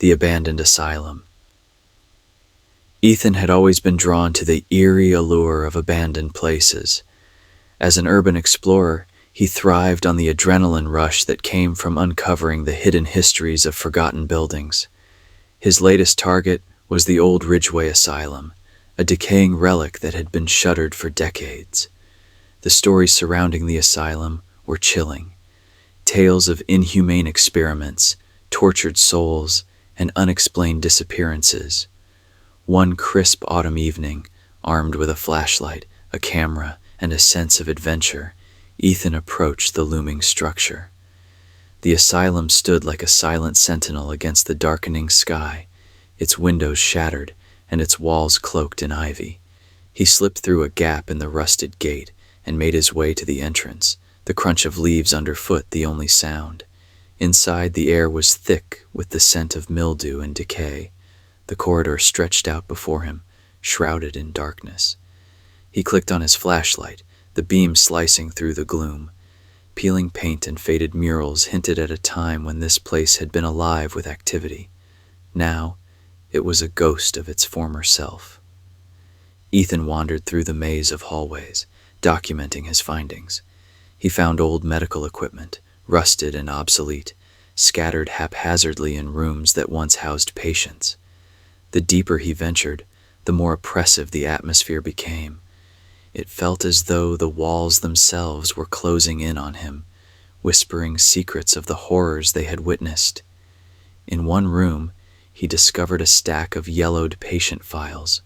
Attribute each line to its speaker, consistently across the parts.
Speaker 1: The abandoned asylum. Ethan had always been drawn to the eerie allure of abandoned places. As an urban explorer, he thrived on the adrenaline rush that came from uncovering the hidden histories of forgotten buildings. His latest target was the old Ridgeway Asylum, a decaying relic that had been shuttered for decades. The stories surrounding the asylum were chilling. Tales of inhumane experiments, tortured souls, and unexplained disappearances. One crisp autumn evening, armed with a flashlight, a camera, and a sense of adventure, Ethan approached the looming structure. The asylum stood like a silent sentinel against the darkening sky, its windows shattered and its walls cloaked in ivy. He slipped through a gap in the rusted gate and made his way to the entrance, the crunch of leaves underfoot the only sound. Inside, the air was thick with the scent of mildew and decay. The corridor stretched out before him, shrouded in darkness. He clicked on his flashlight, the beam slicing through the gloom. Peeling paint and faded murals hinted at a time when this place had been alive with activity. Now, it was a ghost of its former self. Ethan wandered through the maze of hallways, documenting his findings. He found old medical equipment, rusted and obsolete, scattered haphazardly in rooms that once housed patients. The deeper he ventured, the more oppressive the atmosphere became. It felt as though the walls themselves were closing in on him, whispering secrets of the horrors they had witnessed. In one room, he discovered a stack of yellowed patient files.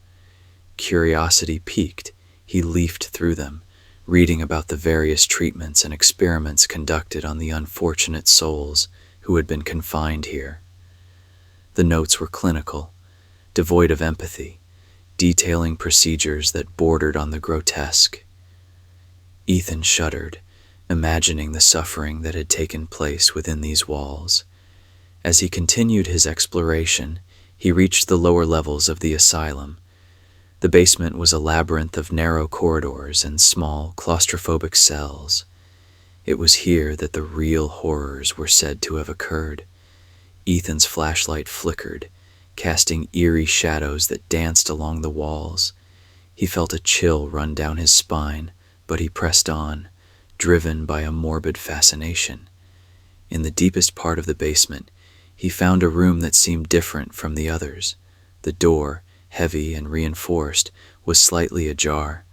Speaker 1: Curiosity piqued, he leafed through them, reading about the various treatments and experiments conducted on the unfortunate souls who had been confined here. The notes were clinical, devoid of empathy, detailing procedures that bordered on the grotesque. Ethan shuddered, imagining the suffering that had taken place within these walls. As he continued his exploration, he reached the lower levels of the asylum. The basement was a labyrinth of narrow corridors and small, claustrophobic cells. It was here that the real horrors were said to have occurred. Ethan's flashlight flickered, casting eerie shadows that danced along the walls. He felt a chill run down his spine, but he pressed on, driven by a morbid fascination. In the deepest part of the basement, he found a room that seemed different from the others. The door, heavy and reinforced, was slightly ajar.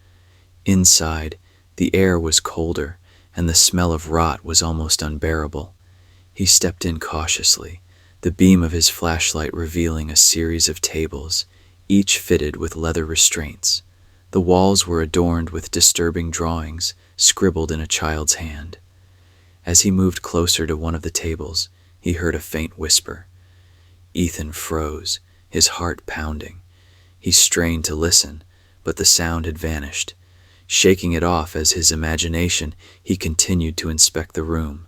Speaker 1: Inside, the air was colder, and the smell of rot was almost unbearable. He stepped in cautiously, the beam of his flashlight revealing a series of tables, each fitted with leather restraints. The walls were adorned with disturbing drawings, scribbled in a child's hand. As he moved closer to one of the tables, he heard a faint whisper. Ethan froze, his heart pounding. He strained to listen, but the sound had vanished. Shaking it off as his imagination, he continued to inspect the room.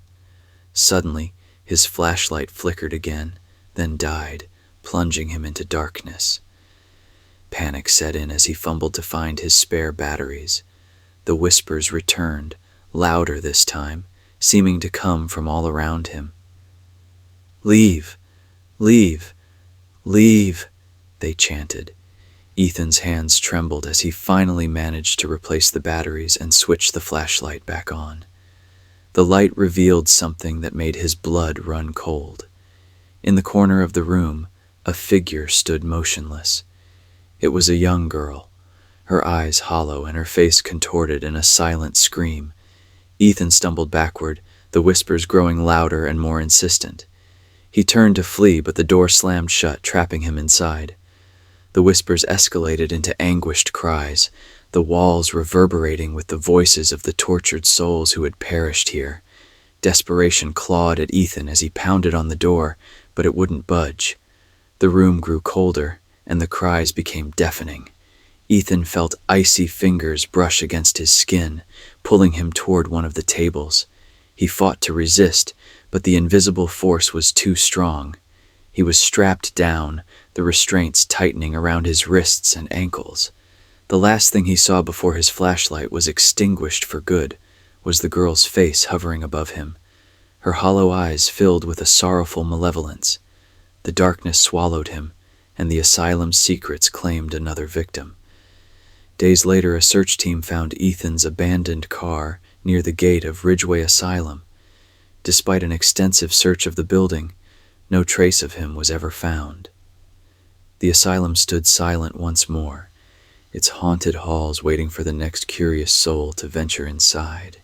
Speaker 1: Suddenly, his flashlight flickered again, then died, plunging him into darkness. Panic set in as he fumbled to find his spare batteries. The whispers returned, louder this time, seeming to come from all around him. "Leave! Leave! Leave!" they chanted. Ethan's hands trembled as he finally managed to replace the batteries and switch the flashlight back on. The light revealed something that made his blood run cold. In the corner of the room, a figure stood motionless. It was a young girl, her eyes hollow and her face contorted in a silent scream. Ethan stumbled backward, the whispers growing louder and more insistent. He turned to flee, but the door slammed shut, trapping him inside. The whispers escalated into anguished cries, the walls reverberating with the voices of the tortured souls who had perished here. Desperation clawed at Ethan as he pounded on the door, but it wouldn't budge. The room grew colder, and the cries became deafening. Ethan felt icy fingers brush against his skin, pulling him toward one of the tables. He fought to resist, but the invisible force was too strong. He was strapped down, the restraints tightening around his wrists and ankles. The last thing he saw before his flashlight was extinguished for good was the girl's face hovering above him, her hollow eyes filled with a sorrowful malevolence. The darkness swallowed him, and the asylum's secrets claimed another victim. Days later, a search team found Ethan's abandoned car near the gate of Ridgeway Asylum. Despite an extensive search of the building, no trace of him was ever found. The asylum stood silent once more, its haunted halls waiting for the next curious soul to venture inside.